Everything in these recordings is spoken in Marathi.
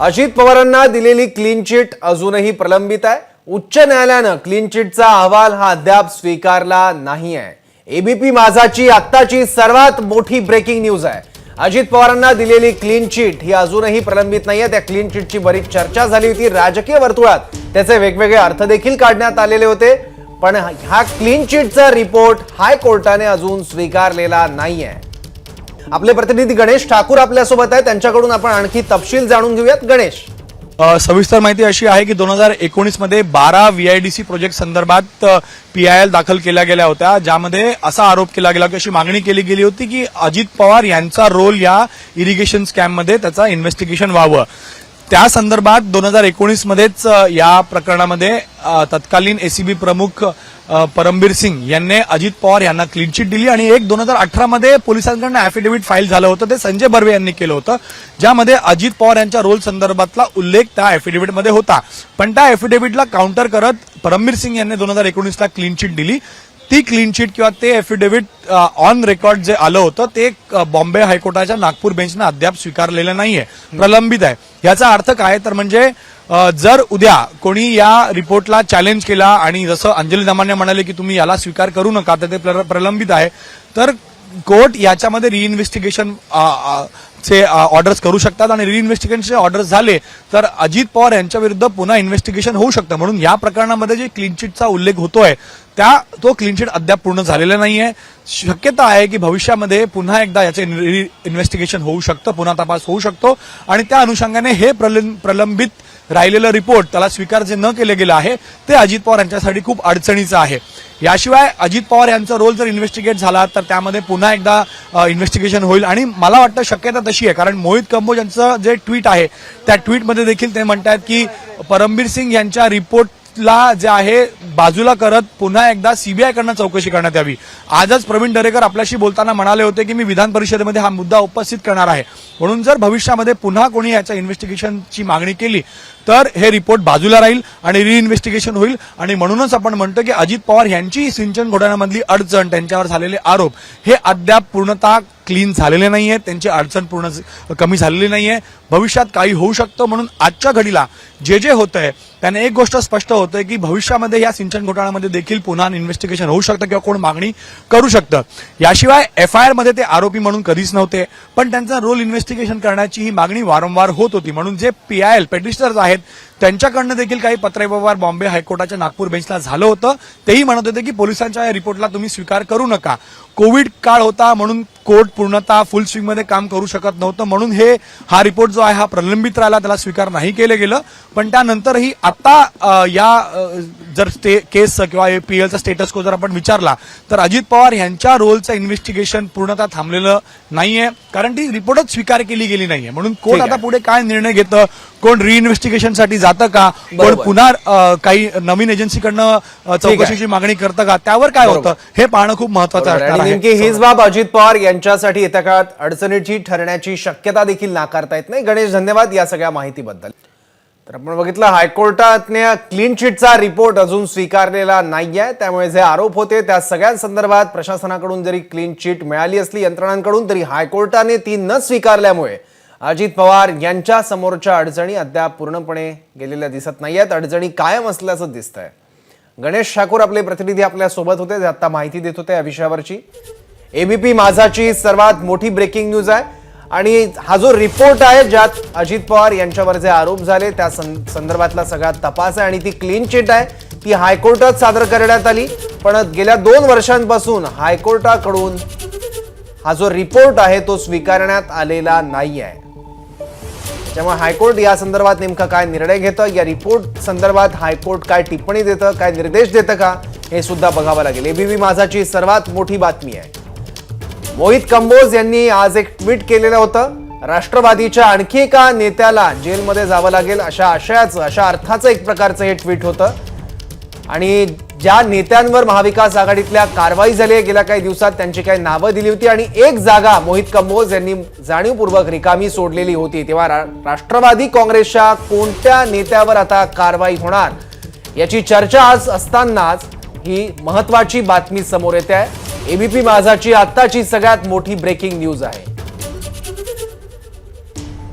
अजित पवारांना दिलेली क्लीन चिट अजूनही प्रलंबित आहे। उच्च न्यायालयानं क्लीन चिटचा अहवाल हा अद्याप स्वीकारला नाही आहे। एबीपी माझाची आत्ताची सर्वात मोठी ब्रेकिंग न्यूज आहे। अजित पवारांना दिलेली क्लीन चिट ही अजूनही प्रलंबित नाहीये। त्या क्लीन चिटची बरीच चर्चा झाली होती, राजकीय वर्तुळात त्याचे वेगवेगळे अर्थ देखील काढण्यात आलेले होते, पण हा क्लीन चिटचा रिपोर्ट हायकोर्टाने अजून स्वीकारलेला नाहीये। आपले प्रतिनिधी गणेश ठाकूर आपल्या सोबत आहेत, त्यांच्याकडून आपण आणखी तपशील जाणून घेऊयात। गणेश, सविस्तर माहिती अशी आहे की 2019 मध्ये 12 व्हीआयडीसी प्रोजेक्ट संदर्भात पीआयएल दाखल केल्या गेल्या होत्या, ज्यामध्ये असा आरोप केला गेला की अशी मागणी केली गेली होती की अजित पवार यांचा रोल या इरिगेशन स्कॅम मध्ये त्याचा इन्व्हेस्टिगेशन व्हावं। त्या संदर्भात 2019 मध्येच या प्रकरणामध्ये तत्कालीन एसीबी प्रमुख परमबीर सिंग यांनी अजित पवार यांना क्लीन चिट दिली आणि 2018 मध्ये पोलिसांकडून ऍफिडेव्हिट फाईल झालं होतं, ते संजय बर्वे यांनी केलं होतं, ज्यामध्ये अजित पवार यांच्या रोल संदर्भातला उल्लेख त्या ऍफिडेव्हिटमध्ये होता। पण त्या ऍफिडेव्हिटला काउंटर करत परमबीर सिंग यांनी 2019ला क्लीन चिट दिली। ती क्लीन चिट किंवा ते ऍफिडेव्हिट ऑन रेकॉर्ड जे आलं होतं ते बॉम्बे हायकोर्टाच्या नागपूर बेंचनं अद्याप स्वीकारलेलं नाहीये, प्रलंबित आहे। याचा अर्थ काय तर म्हणजे जर उद्या कोणी या रिपोर्टला चॅलेंज केला आणि जसं अंजली दमाने म्हणाले की तुम्ही याला स्वीकार करू नका, तर ते प्रलंबित आहे, तर कोर्ट याच्यामध्ये रिइन्व्हेस्टिगेशन चे ऑर्डर्स करू शकतात आणि रिइन्व्हेस्टिगेशनचे ऑर्डर्स झाले तर अजित पवार यांच्या विरुद्ध पुन्हा इन्व्हेस्टिगेशन होऊ शकतं। म्हणून या प्रकरणामध्ये जे क्लीन चिटचा उल्लेख होतोय तो क्लीन चिट अद्याप पूर्ण झालेला नाहीये। शक्यता आहे की भविष्यामध्ये पुन्हा एकदा याचे इन्व्हेस्टिगेशन होऊ शकतं, पुन्हा तपास होऊ शकतो आणि त्या अनुषंगाने हे प्रलंबित राहिलेलं रिपोर्ट त्याला स्वीकार जे न केले गेलं आहे ते अजित पवार यांच्यासाठी खूप अडचणीचं आहे। याशिवाय अजित पवार यांचा रोल जर इन्व्हेस्टिगेट झाला तर त्यामध्ये पुन्हा एकदा इन्व्हेस्टिगेशन होईल आणि मला वाटतं शक्यता तशी आहे, कारण मोहित कंबोज यांचं जे ट्विट आहे त्या ट्विटमध्ये देखील ते म्हणतात की परमबीर सिंग यांच्या रिपोर्टला जे आहे बाजूला करत पुन्हा एकदा सीबीआय कडनं चौकशी करण्यात यावी। आजच प्रवीण दरेकर आपल्याशी बोलताना म्हणाले होते की मी विधान परिषदेमध्ये हा मुद्दा उपस्थित करणार आहे, म्हणून जर भविष्यामध्ये पुन्हा कोणी याच्या इन्व्हेस्टिगेशनची मागणी केली तर हे रिपोर्ट बाजूला राहील आणि रिइन्व्हेस्टिगेशन होईल। आणि म्हणूनच आपण म्हणतो की अजित पवार यांची सिंचन घोटाळ्यामधली अडचण, त्यांच्यावर झालेले आरोप हे अद्याप पूर्णतः क्लीन झालेले नाहीये, त्यांची अडचण पूर्ण कमी झालेली नाहीये, भविष्यात काही होऊ शकतं। म्हणून आजच्या घडीला जे होतंय त्याने एक गोष्ट स्पष्ट होतंय की भविष्यामध्ये या सिंचन घोटाळ्यामध्ये देखील पुन्हा इन्व्हेस्टिगेशन होऊ शकतं किंवा कोण मागणी करू शकतं। याशिवाय एफआयआर मध्ये ते आरोपी म्हणून कधीच नव्हते, पण त्यांचा रोल इन्व्हेस्टिगेशन करण्याची ही मागणी वारंवार होत होती, म्हणून जे पीआयएल पेटिशनर्स आहेत त्यांच्याकडनं देखील काही पत्रव्यवहार बॉम्बे हायकोर्टाच्या नागपूर बेंचला झालं होतं। तेही म्हणत होते की पोलिसांच्या या रिपोर्टला तुम्ही स्वीकार करू नका। कोविड काळ होता म्हणून कोर्ट पूर्णतः फुल स्विंगमध्ये काम करू शकत नव्हतं, म्हणून हा रिपोर्ट जो आहे हा प्रलंबित राहिला, त्याला स्वीकार नाही केलं गेलं। पण त्यानंतरही आता या जर केस किंवा पीएलचा स्टेटस को जर आपण विचारला तर अजित पवार यांच्या रोलचं इन्व्हेस्टिगेशन पूर्णतः थांबलेलं नाहीये, कारण ती रिपोर्टच स्वीकार केली गेली नाहीये। म्हणून कोर्ट आता पुढे काय निर्णय घेतं, कोण रिइन्व्हेस्टिगेशनसाठी जातं का, कोण पुन्हा काही नवीन एजन्सीकडनं चौकशीची मागणी करतं का, त्यावर काय होतं हे पाहणं खूप महत्वाचं असणार आहे। नेमकी हीच बाब अजित पवार यांच्यासाठी येत्या काळात अडचणीची ठरण्याची शक्यता देखील नाकारता येत नाही। गणेश, धन्यवाद या सगळ्या माहितीबद्दल। तर आपण बघितलं हायकोर्टाने क्लीन चिटचा रिपोर्ट अजून स्वीकारलेला नाहीये, त्यामुळे जे आरोप होते त्या सगळ्यांसंदर्भात प्रशासनाकडून जरी क्लीन चिट मिळाली असली यंत्रणांकडून, तरी हायकोर्टाने ती न स्वीकारल्यामुळे अजित पवार यांच्या समोरच्या अडचणी अद्याप पूर्णपणे गेलेल्या दिसत नाहीयेत, अडचणी कायम असल्याचं दिसतंय। गणेश ठाकूर आपले प्रतिनिधी आपल्या सोबत होते, जे आता माहिती देत होते या विषयावरची। एबीपी माझाची सर्वात मोठी ब्रेकिंग न्यूज आहे आणि हा जो रिपोर्ट आहे ज्यात अजित पवार यांच्यावर जे आरोप झाले त्या संदर्भातला सगळा तपास आहे आणि ती क्लीन चिट आहे ती हायकोर्टात सादर करण्यात आली, पण गेल्या 2 वर्षांपासून हायकोर्टाकडून हा जो रिपोर्ट आहे तो स्वीकारण्यात आलेला नाही आहे। त्यामुळे हायकोर्ट या संदर्भात नेमका काय निर्णय घेतं, या रिपोर्ट संदर्भात हायकोर्ट काय टिप्पणी देतं, काय निर्देश देतं का, हे सुद्धा बघावं लागेल। एबीपी माझाची सर्वात मोठी बातमी आहे। मोहित कंबोज यांनी आज एक ट्विट केलेलं होतं, राष्ट्रवादीच्या आणखी एका नेत्याला जेलमध्ये जावं लागेल अशा अर्थाचं एक प्रकारचं हे ट्विट होतं आणि ज्या नेत्यांवर महाविकास आघाडीतल्या कारवाई झाली आहे गेल्या काही दिवसात त्यांची काही नावं दिली होती आणि एक जागा मोहित कंबोज यांनी जाणीवपूर्वक रिकामी सोडलेली होती, तेव्हा राष्ट्रवादी काँग्रेसच्या कोणत्या नेत्यावर आता कारवाई होणार याची चर्चा आज असतानाच ही महत्वाची बातमी समोर येते आहे। एबीपी माझाची आत्ताची सगळ्यात मोठी ब्रेकिंग न्यूज आहे।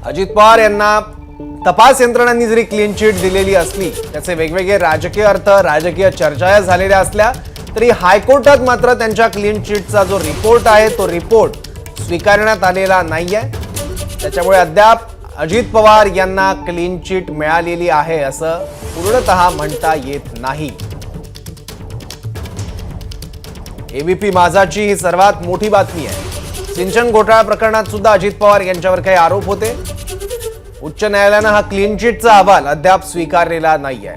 अजित पवार यांना तपास यंत्रणांनी जरी क्लीन चिट दिलेली असली, त्याचे वेगवेगळे राजकीय अर्थ, राजकीय चर्चा झालेल्या असल्या तरी हायकोर्टात मात्र त्यांच्या क्लीन चिटचा जो रिपोर्ट आहे तो रिपोर्ट स्वीकारण्यात आलेला नाहीये. त्याच्यामुळे अद्याप अजित पवार यांना क्लीन चिट मिळालेली आहे असं पूर्णतः म्हणता येत नाही. एबीपी माझाची ही सर्वात मोठी बातमी आहे. सिंचन घोटाळा प्रकरणात सुद्धा अजित पवार यांच्यावर काही आरोप होते. उच्च न्यायालयानं हा क्लीन चिटचा अहवाल अद्याप स्वीकारलेला नाहीये.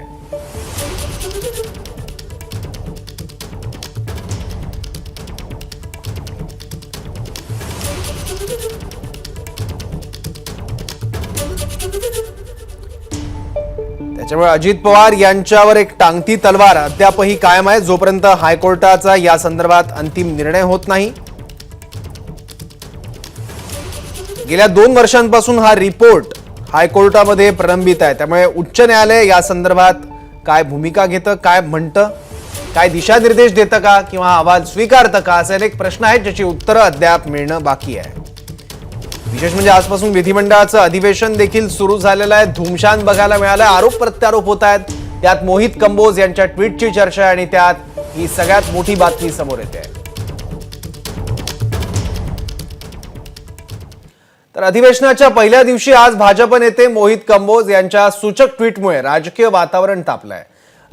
त्याच्यामुळे अजित पवार यांच्यावर एक टांगती तलवार अद्यापही कायम आहे, जोपर्यंत हायकोर्टाचा या संदर्भात अंतिम निर्णय होत नाही. गेल्या 2 वर्षांपासून हा रिपोर्ट हायकोर्टामध्ये प्रलंबित आहे. त्यामुळे उच्च न्यायालय या संदर्भात काय भूमिका घेतं, काय म्हणतं, काय दिशानिर्देश देतं का किंवा हा अहवाल स्वीकारतं का, असे अनेक प्रश्न आहेत ज्याची उत्तरं अद्याप मिळणं बाकी आहे. विशेष म्हणजे आजपासून विधिमंडळाचं अधिवेशन देखील सुरू झालेलं आहे. धुमशान बघायला मिळालं. आरोप प्रत्यारोप होत आहेत. त्यात मोहित कंबोज यांच्या ट्विटची चर्चा आहे आणि त्यात ही सगळ्यात मोठी बातमी समोर येते. तर अधिवेशनाच्या पहिल्या दिवशी आज भाजप नेते मोहित कंबोज यांच्या सूचक ट्विटमुळे राजकीय वातावरण तापलंय.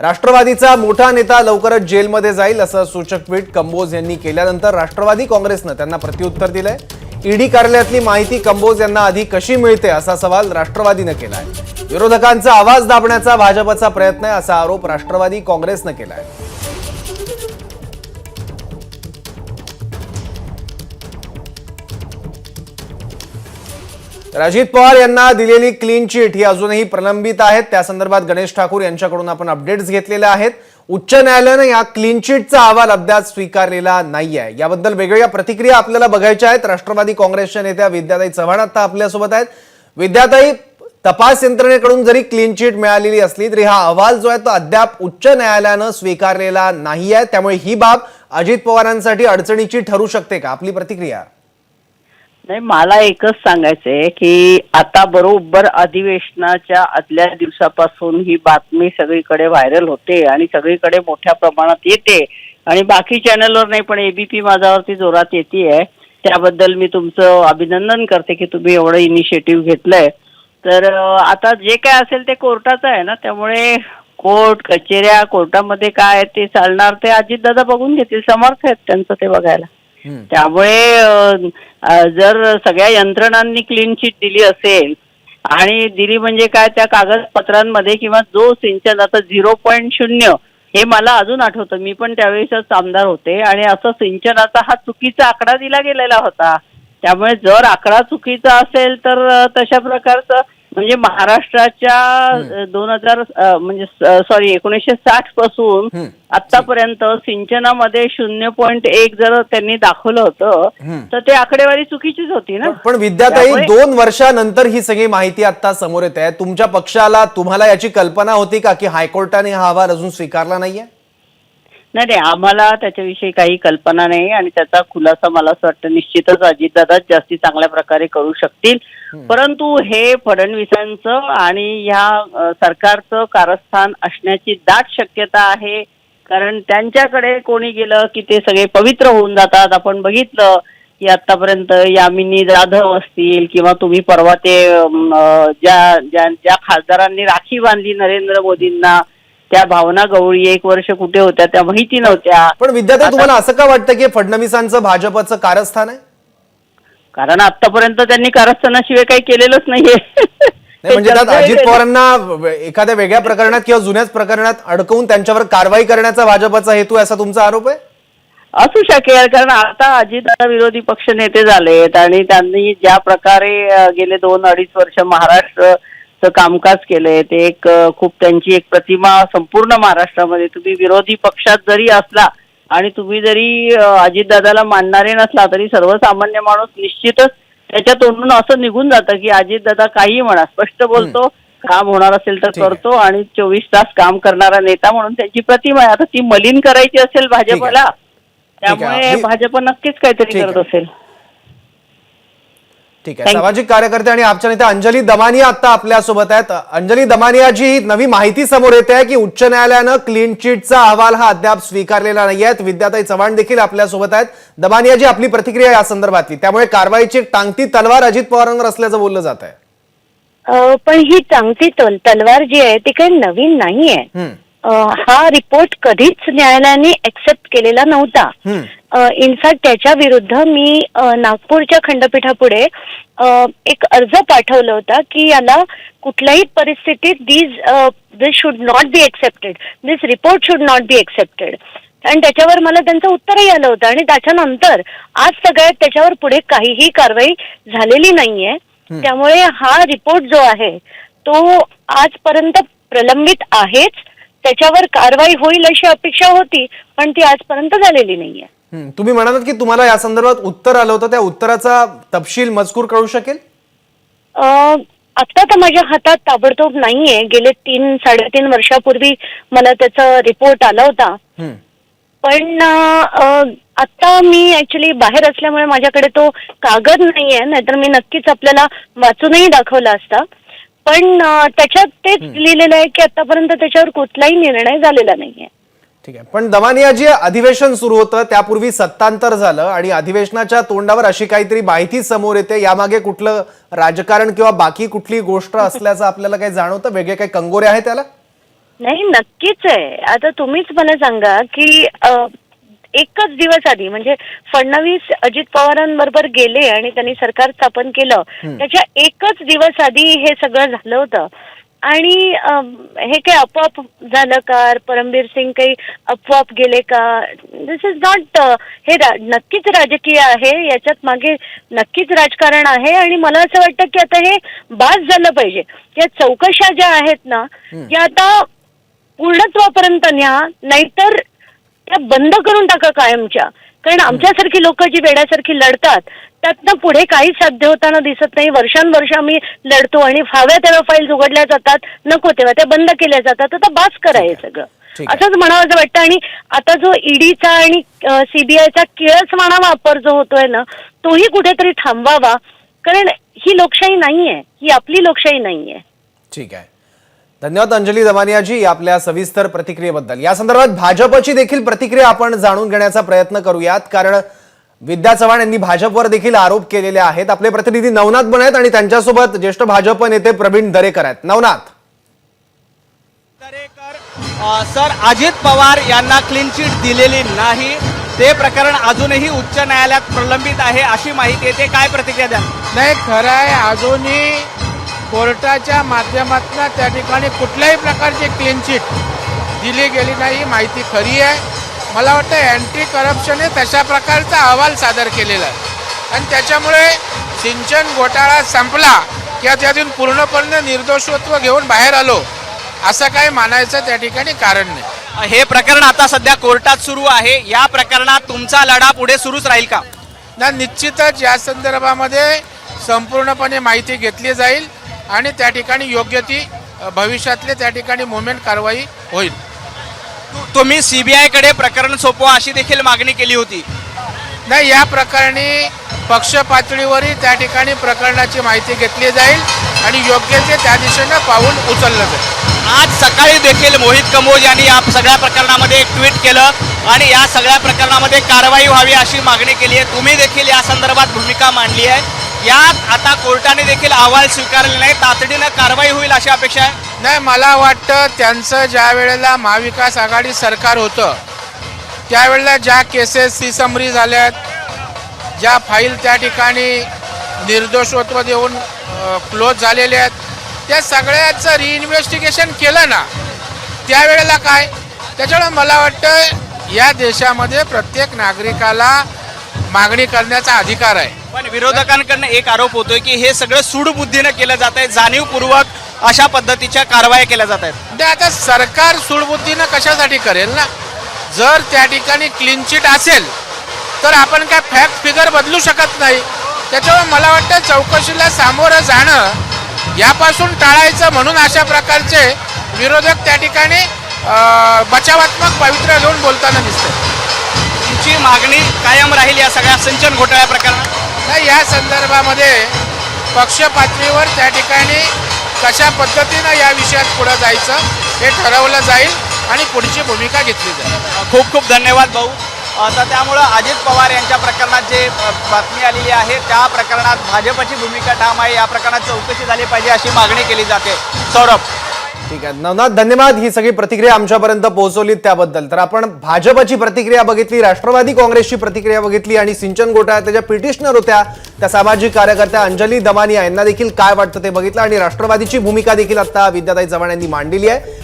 राष्ट्रवादीचा मोठा नेता लवकरच जेलमध्ये जाईल असं सूचक ट्विट कंबोज यांनी केल्यानंतर राष्ट्रवादी काँग्रेसनं त्यांना प्रत्युत्तर दिलंय. ईडी कार्यालयातली माहिती कंबोज यांना आधी कशी मिळते असा सवाल राष्ट्रवादीनं केलाय. विरोधकांचा आवाज दाबण्याचा भाजपचा प्रयत्न आहे असा आरोप राष्ट्रवादी काँग्रेसनं केलाय. तर अजित पवार यांना दिलेली क्लीन चिट ही अजूनही प्रलंबित आहेत. त्या संदर्भात गणेश ठाकूर यांच्याकडून आपण अपडेट्स घेतलेल्या आहेत. उच्च न्यायालयानं या क्लीन चिटचा अहवाल अद्याप स्वीकारलेला नाहीये. याबद्दल वेगवेगळ्या प्रतिक्रिया आपल्याला बघायच्या आहेत. राष्ट्रवादी काँग्रेसच्या नेत्या विद्याताई चव्हाण आता आपल्यासोबत आहेत. विद्याताई, तपास यंत्रणेकडून जरी क्लीन चिट मिळालेली असली तरी हा अहवाल जो आहे तो अद्याप उच्च न्यायालयानं स्वीकारलेला नाहीये. त्यामुळे ही बाब अजित पवारांसाठी अडचणीची ठरू शकते का? आपली प्रतिक्रिया. नाही, मला एकच सांगायचंय की आता बरोबर अधिवेशनाच्या आदल्या दिवसापासून ही बातमी सगळीकडे व्हायरल होते आणि सगळीकडे मोठ्या प्रमाणात येते आणि बाकी चॅनलवर नाही पण एबीपी माझावरती जोरात येतेय. त्याबद्दल मी तुमचं अभिनंदन करते की तुम्ही एवढं इनिशिएटिव्ह घेतलंय. तर आता जे काय असेल ते कोर्टाचं आहे ना, त्यामुळे कोर्ट कचेऱ्या कोर्टामध्ये काय ते चालणार ते अजितदादा बघून घेतील. समर्थ आहेत त्यांचं ते बघायला. त्यामुळे जर सगळ्या यंत्रणांनी क्लीन चिट दिली असेल आणि दिली म्हणजे काय त्या कागदपत्रांमध्ये किंवा जो सिंचनाचा 0.0 हे मला अजून आठवतं, मी पण त्यावेळेसच आमदार होते आणि असं सिंचनाचा हा चुकीचा आकडा दिला गेलेला होता. त्यामुळे जर आकडा चुकीचा असेल तर तशा प्रकारचं म्हणजे महाराष्ट्राच्या 1960 पासून आतापर्यंत सिंचनामध्ये 0.1 जर त्यांनी दाखवलं होतं तर ते आकडेवारी चुकीचीच होती ना. पण विद्याताई, 2 वर्षानंतर ही सगळी माहिती आता समोर येते आहे. तुमच्या पक्षाला तुम्हाला याची कल्पना होती का की हायकोर्टाने हा अहवाल अजून स्वीकारला नाहीये? नाही, आम्हाला त्याच्याविषयी काही कल्पना नाही आणि त्याचा खुलासा मला असं वाटतं निश्चितच अजितदादाच जास्ती चांगल्या प्रकारे करू शकतील. परंतु हे फडणवीसांचं आणि ह्या सरकारचं कारस्थान असण्याची दाट शक्यता आहे. कारण त्यांच्याकडे कोणी गेलं की ते सगळे पवित्र होऊन जातात. आपण बघितलं की आतापर्यंत यामिनी जाधव असतील किंवा तुम्ही परवा ते ज्या खासदारांनी राखी बांधली नरेंद्र मोदींना, त्या भावना गवळी 1 वर्ष कुठे होत्या त्या माहिती नव्हत्या. पण विद्याताई, तुम्हाला असं का वाटतं की फडणवीसांचं भाजपचं कारस्थान आहे? कारण आतापर्यंत त्यांनी कारस्थानाशिवाय काही केलेलंच नाहीये. म्हणजे त्यात अजित पवारांना एखाद्या वेगळ्या प्रकरणात किंवा जुन्याच प्रकरणात अडकवून त्यांच्यावर कारवाई करण्याचा भाजपचा हेतू असा तुमचा आरोप आहे? असू शकेल, कारण आता अजितदादा विरोधी पक्ष नेते झालेत आणि त्यांनी ज्या प्रकारे गेले 2-2.5 वर्ष महाराष्ट्र कामकाज केलंय ते एक खूप त्यांची एक प्रतिमा संपूर्ण महाराष्ट्रामध्ये. तुम्ही विरोधी पक्षात जरी असला आणि तुम्ही जरी अजितदादाला मानणारे नसला तरी सर्वसामान्य माणूस निश्चितच त्याच्या तोंडून असं निघून जातं की अजितदादा काही म्हणा, स्पष्ट बोलतो, काम होणार असेल तर करतो आणि 24 तास काम करणारा नेता म्हणून त्यांची प्रतिमा आहे. आता ती मलिन करायची असेल भाजपला, त्यामुळे भाजप नक्कीच काहीतरी करत असेल. ठीक आहे. Thank you. सामाजिक कार्यकर्ते आणि आपच्या नेत्या अंजली दमानिया आता आपल्या सोबत आहेत. अंजली दमानियाची ही नवी माहिती समोर येते आहे की उच्च न्यायालयानं क्लीन चिटचा अहवाल हा अद्याप स्वीकारलेला नाहीये. विद्याताई चव्हाण देखील आपल्या सोबत आहेत. दमानियाजी, आपली प्रतिक्रिया या संदर्भातली. त्यामुळे कारवाईची एक टांगती तलवार अजित पवारांवर असल्याचं बोललं जात आहे. पण ही टांगती तलवार जी आहे ती काही नवीन नाहीये. हा रिपोर्ट कधीच न्यायालयाने एक्सेप्ट केलेला नव्हता. इनफॅक्ट त्याच्या विरुद्ध मी नागपूरच्या खंडपीठापुढे एक अर्ज पाठवला होता की याला कुठल्याही परिस्थितीत this should not be accepted, this report should not be accepted. आणि त्याच्यावर मला त्यांचं उत्तरही आलं होतं. आणि त्याच्यानंतर आज सगळ्यात त्याच्यावर पुढे काहीही कारवाई झालेली नाहीये. त्यामुळे हा रिपोर्ट जो आहे तो आजपर्यंत प्रलंबित आहेच. त्याच्यावर कारवाई होईल अशी अपेक्षा होती, पण ती आजपर्यंत झालेली नाहीये. तुम्ही म्हणालात की तुम्हाला या संदर्भात उत्तर आलं होतं, त्या उत्तराचा तपशील मजकूर कळू शकेल? आता तर माझ्या हातात ताबडतोब नाहीये. गेले 3-3.5 वर्षापूर्वी मला त्याचा रिपोर्ट आला होता. पण आता मी ऍक्च्युली बाहेर असल्यामुळे माझ्याकडे तो कागद नाहीये, नाहीतर मी नक्कीच आपल्याला वाचूनही दाखवला असता. पण त्याच्यात तेच लिहिलेलं आहे की आतापर्यंत त्याच्यावर कुठलाही निर्णय झालेला नाहीये. ठीक आहे. पण दमानियाजी, अधिवेशन सुरू होतं त्यापूर्वी सत्तांतर झालं आणि अधिवेशनाच्या तोंडावर अशी काहीतरी माहिती समोर येते. यामागे कुठलं राजकारण किंवा बाकी कुठली गोष्ट असल्याचं आपल्याला काही जाणवतं? वेगळे काही कंगोरे आहेत त्याला? नाही, नक्कीच आहे. आता तुम्हीच मला सांगा की एकच दिवस आधी म्हणजे फडणवीस अजित पवारांबरोबर गेले आणि त्यांनी सरकार स्थापन केलं, त्याच्या एकच दिवस आधी हे सगळं झालं होतं. आणि हे काही आपोआप झालं का? परमबीर सिंग काही आपोआप गेले का? दिस इज नॉट, हे नक्कीच राजकीय आहे, याच्यात मागे नक्कीच राजकारण आहे. आणि मला असं वाटतं की आता हे बास झालं पाहिजे. या चौकशा ज्या आहेत ना या आता पूर्णत्वापर्यंत न्या, नाहीतर त्या बंद करून टाका कायमच्या. कारण आमच्यासारखी लोक जी वेड्यासारखी लढतात त्यातनं पुढे काही साध्य होताना दिसत नाही. वर्षानुवर्ष आम्ही लढतो आणि हव्या तेव्हा फाईल्स उघडल्या जातात, नको तेव्हा त्या बंद केल्या जातात. आता बास करा हे सगळं, असंच म्हणावं वाटतं. आणि आता जो ईडीचा आणि सीबीआयचा किळस म्हणा वापर जो होतोय ना, तोही कुठेतरी थांबवावा. कारण ही लोकशाही नाहीये, ही आपली लोकशाही नाहीये. ठीक आहे. धन्यवाद अंजली दमानियाजी आपल्या सविस्तर प्रतिक्रियेबद्दल. या संदर्भात भाजपची देखील प्रतिक्रिया आपण जाणून घेण्याचा प्रयत्न करूयात, कारण विद्या चव्हाण यांनी भाजपवर देखील आरोप केलेले आहेत. आपले प्रतिनिधी नवनाथ बन आहेत आणि त्यांच्यासोबत ज्येष्ठ भाजप नेते प्रवीण दरेकर आहेत. नवनाथ. सर, अजित पवार यांना क्लीन चिट दिलेली नाही, ते प्रकरण अजूनही उच्च न्यायालयात प्रलंबित आहे अशी माहिती येते. काय प्रतिक्रिया द्या? नाही, खरं आहे, अजूनही कोर्टाच्या माध्यमातून त्या ठिकाणी कुठल्याही प्रकारची क्लीन चिट दिली गेली नाही, माहिती खरी आहे. मला वाटतं अँटी करप्शनने तशा प्रकारचा अहवाल सादर केलेला आहे आणि त्याच्यामुळे सिंचन घोटाळा संपला किंवा त्यातून पूर्णपणे निर्दोषत्व घेऊन बाहेर आलो असं काही मानायचं त्या ठिकाणी कारण नाही. हे प्रकरण आता सध्या कोर्टात सुरू आहे. या प्रकरणात तुमचा लढा पुढे सुरूच राहील का? ना, निश्चितच या संदर्भामध्ये संपूर्णपणे माहिती घेतली जाईल आणि त्या ठिकाणी योग्य ती भविष्यातले त्या ठिकाणी मुवमेंट कारवाई होईल. तुम्ही सीबीआय कडे प्रकरण सोपवा अशी देखील मागणी केली होती. नाही, या प्रकरणी पक्ष पातळीवरही त्या ठिकाणी प्रकरणाची माहिती घेतली जाईल आणि योग्य ते त्या दिशेनं पाऊल उचललं जाईल. आज सकाळी देखील मोहित कंबोज यांनी या सगळ्या प्रकरणामध्ये एक ट्विट केलं आणि या सगळ्या प्रकरणामध्ये कारवाई व्हावी अशी मागणी केली आहे. तुम्ही देखील या संदर्भात भूमिका मांडली आहे. यात आता कोर्टाने देखील अहवाल स्वीकारले नाही, तातडीनं कारवाई होईल अशी अपेक्षा आहे. नाही, मला वाटतं त्यांचं ज्या वेळेला महाविकास आघाडी सरकार होतं त्यावेळेला ज्या केसेस सीसमरी झाल्यात, ज्या फाईल त्या ठिकाणी निर्दोषत्व देऊन क्लोज झालेल्या आहेत, त्या सगळ्याचं रिइन्व्हेस्टिगेशन केलं ना त्यावेळेला काय. त्याच्यामुळे मला वाटतं या देशामध्ये प्रत्येक नागरिकाला मागणी करण्याचा अधिकार आहे. पण विरोधकांकडनं एक आरोप होतोय की हे सगळं सूडबुद्धीनं केलं जात आहे, जाणीवपूर्वक अशा पद्धतीच्या कारवाया केल्या जात आहेत. म्हणजे आता सरकार सूडबुद्धीनं कशासाठी करेल ना? जर त्या ठिकाणी क्लीन चिट असेल तर आपण काय फॅक्ट फिगर बदलू शकत नाही. त्याच्यामुळे मला वाटतं चौकशीला सामोरं जाणं यापासून टाळायचं म्हणून अशा प्रकारचे विरोधक त्या ठिकाणी बचावात्मक पवित्रा घेऊन बोलताना दिसते. तुमची मागणी कायम राहील या सगळ्या सिंचन घोटाळ्या प्रकरणात? नाही, या संदर्भामध्ये पक्ष पातळीवर त्या ठिकाणी कशा पद्धतीनं या विषयात पुढे जायचं हे ठरवलं जाईल आणि पुढची भूमिका घेतली जाईल. खूप खूप धन्यवाद भाऊ. तर त्यामुळं अजित पवार यांच्या प्रकरणात जे बातमी आलेली आहे त्या प्रकरणात भाजपची भूमिका ठाम आहे. या प्रकरणात चौकशी झाली पाहिजे अशी मागणी केली जाते. सौरभ. ठीक आहे नवनाथ, धन्यवाद ही सगळी प्रतिक्रिया आमच्यापर्यंत पोहोचवलीत त्याबद्दल. तर आपण भाजपची प्रतिक्रिया बघितली, राष्ट्रवादी काँग्रेसची प्रतिक्रिया बघितली आणि सिंचन घोटाळ्यात ज्या पिटिशनर होत्या त्या सामाजिक कार्यकर्त्या अंजली दमानिया यांना देखील काय वाटतं ते बघितलं आणि राष्ट्रवादीची भूमिका देखील आता विद्याताई चव्हाण यांनी मांडलेली आहे.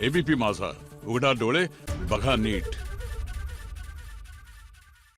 एबीपी माझा, उघडा डोळे बघा नीट.